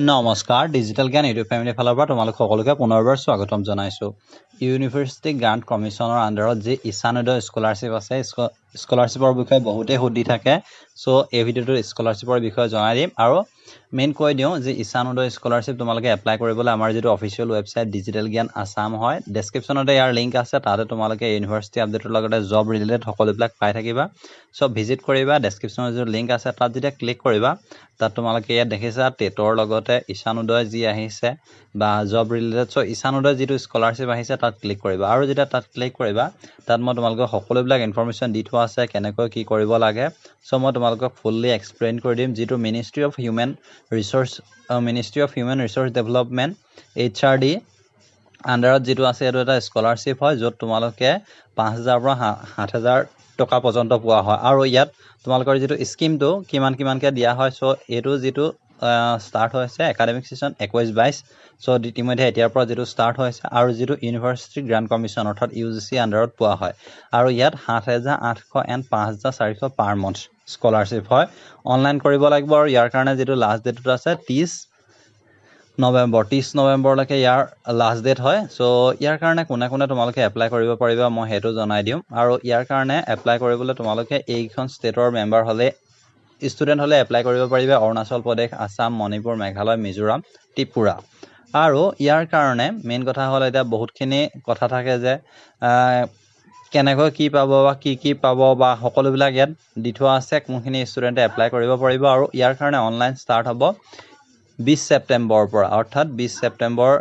নমস্কাৰ ডিজিটেল জ্ঞান YouTube family ফালৰ পৰা তোমালোক সকলোকে পুনৰবাৰ স্বাগতম জনাইছো ইউনিভাৰ্চিটি গ্ৰান্ট কমিশনৰ আন্ডাৰত যে ইশান উদয় স্কলাৰশ্বিপ আছে স্কলাৰশ্বিপৰ বিষয়ে বহুতে সুধি থাকে সো এই ভিডিওটো স্কলাৰশ্বিপৰ বিষয়ে জনাই দিম আৰু মেইন কৈ দিও যে ইশান উদয় স্কলাৰশ্বিপ তোমালোকে এপ্লাই কৰিবলৈ আমাৰ যেটো অফিচিয়েল ওয়েবসাইট ডিজিটেল জ্ঞান আসাম হয় ডেসক্ৰিপচনতে ইয়াৰ লিংক আছে তাতে তোমালোকে ইউনিভাৰ্চিটি আপডেটৰ লগতে জব ৰিলেটেড সকলোবিলাক পাই থাকিবা সো ভিজিট কৰিবা ডেসক্ৰিপচনৰ যে লিংক আছে তাত যেতিয়া ক্লিক কৰিবা তাত তোমালোকে ইয়াত দেখিছা টেটৰ লগতে ইশান উদয় যি আহিছে বা জব ৰিলেটেড সো ইশান উদয় যেটো স্কলাৰশ্বিপ আহিছে তাত ক্লিক কৰিবা আৰু যেতিয়া তাত ক্লিক কৰিবা তাত মই তোমালোকক সকলোবিলাক ইনফৰমেশন দি থোৱা আছে কেনেকৈ কি কৰিব লাগে সো মই তোমালোকক ফুললি এক্সপ্লেইন কৰি দিম যেটো ministry of human resource development HRD আন্ডাৰত যেটো আছে এটো এটা স্কলাৰশ্বিপ হয় যত তোমালোকে 5000 পৰা 7000 টকা পৰ্যন্ত পোৱা হয় আৰু ইয়াত তোমালোকৰ যেটো স্কিমটো কিমানকে দিয়া হয় সো এটো যেটো স্টাৰ্ট হৈছে একাডেমিক সেশন 21-22 সো ইতিমধ্যে এতিয়াৰ পৰা যেটো স্টাৰ্ট হৈছে আৰু যেটো ইউনিভাৰ্চিটি গ্ৰান্ট কমিশন অৰ্থাৎ UGC আন্ডাৰত পোৱা হয় আৰু ইয়াত 7800 এণ্ড 5400 পাৰ মান্থ স্কলাৰশ্বিপ হয় অনলাইন কৰিব লাগিব আৰু ইয়াৰ কাৰণে যেটো লাষ্ট ডেটটো আছে 30 নৱেম্বৰ লৈকে ইয়াৰ লাষ্ট ডেট হয় সো ইয়াৰ কাৰণে কোনে তোমালোকে এপ্লাই কৰিব পাৰিবা মই হেতু জনাই দিম আৰু ইয়াৰ কাৰণে এপ্লাই কৰিবলৈ তোমালোকে এইখন ষ্টেটৰ মেম্বাৰ হলে ষ্টুডেন্ট হলে এপ্লাই কৰিব পাৰিবা অৰুণাচল প্ৰদেশ আসাম মণিপুৰ মেঘালয় মিজোৰাম ত্ৰিপুৰা আৰু ইয়াৰ কাৰণে মেইন কথা হল এটা বহুতখিনি কথা থাকে যে কেনেকৈ কি পাব বা কি পাব বা সকলোবিলাক ইয়াত দি থোৱা আছে কোনখিনি ষ্টুডেন্টে এপ্লাই কৰিব পাৰিব আৰু ইয়াৰ কাৰণে অনলাইন ষ্টাৰ্ট হ'ব 20 সেপ্টেম্বৰ পৰা অৰ্থাৎ 20 সেপ্টেম্বৰ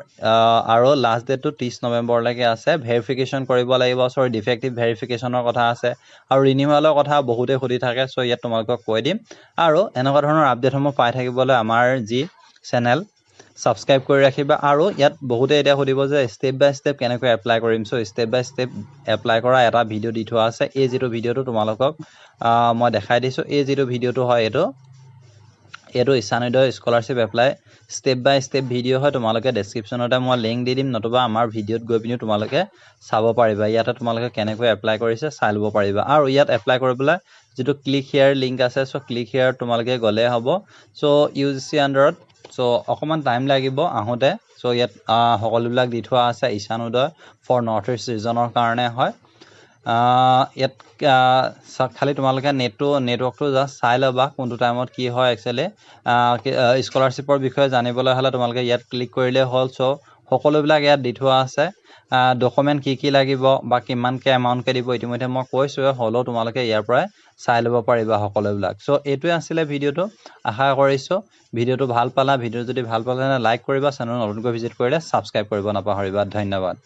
আৰু লাষ্ট ডেটটো 30 নৱেম্বৰ লৈকে আছে ভেৰিফিকেশন কৰিব লাগিব সৰি ডিফেক্টিভ ভেৰিফিকেশনৰ কথা আছে আৰু ৰিনিউৱালৰ কথা বহুতে সুধি থাকে সো ইয়াত তোমালোকক কৈ দিম আৰু এনেকুৱা ধৰণৰ আপডেটসমূহ পাই থাকিবলৈ আমাৰ যি চেনেল সাবস্ক্ৰাইব কৰি ৰাখিবা আৰু ইয়াত বহুতে এটা সুধিব যে স্টেপ বাই স্টেপ কেনেকৈ এপ্লাই কৰিম সো স্টেপ বাই স্টেপ এপ্লাই কৰা এটা ভিডিও দি থোৱা আছে এই যেটো ভিডিওটো তোমালোকক মই দেখাই দিছো এই যেটো ভিডিওটো হয় এটো ইশান উদয় স্কলাৰশ্বিপ এপ্লাই স্টেপ বাই স্টেপ ভিডিও হয় তোমালোকে ডেসক্ৰিপচনতে মই লিংক দি দিম নতুবা আমাৰ ভিডিওত গৈ পিনি তোমালোকে চাব পাৰিবা ইয়াতে তোমালোকে কেনেকৈ এপ্লাই কৰিছে চাই লব পাৰিবা আৰু ইয়াত এপ্লাই কৰিবলৈ যেটো ক্লিক হিয়াৰ লিংক আছে সো ক্লিক হিয়াৰ তোমালোকে গলে হ'ব সো UGC আন্ডাৰত সো অকমান টাইম লাগিব আহোতে সো ইয়াত সকলোবিলাক দি থোৱা আছে ইশান উদয় ফৰ নৰ্থ ইষ্ট ৰিজনৰ কাৰণে হয় ইয়াত খালি তোমালোকে নেটৱৰ্কটো জাস্ট চাই লবা কোনটো টাইমত কি হয় একচুয়ালি স্কলাৰশ্বিপৰ বিষয়ে জানিবলৈ হলে তোমালোকে ইয়াত ক্লিক কৰিলে হল সো সকলোবিলাক ইয়াত দি থোৱা আছে ডকুমেন্ট কি লাগিব বা কিমানকে এমাউন্টকে দিব ইতিমধ্যে মই কৈছো হলো তোমালোকে ইয়াৰ পৰা চাই লব পাৰিবা সকলোবিলাক সো এটোই আছিল ভিডিওটো আশা কৰিছো ভিডিওটো ভাল পালা ভিডিও যদি ভাল পালে লাইক কৰিবা চেনেল নতুনকৈ ভিজিট কৰিলে সাবস্ক্ৰাইব কৰিব নাপাহৰিবা ধন্যবাদ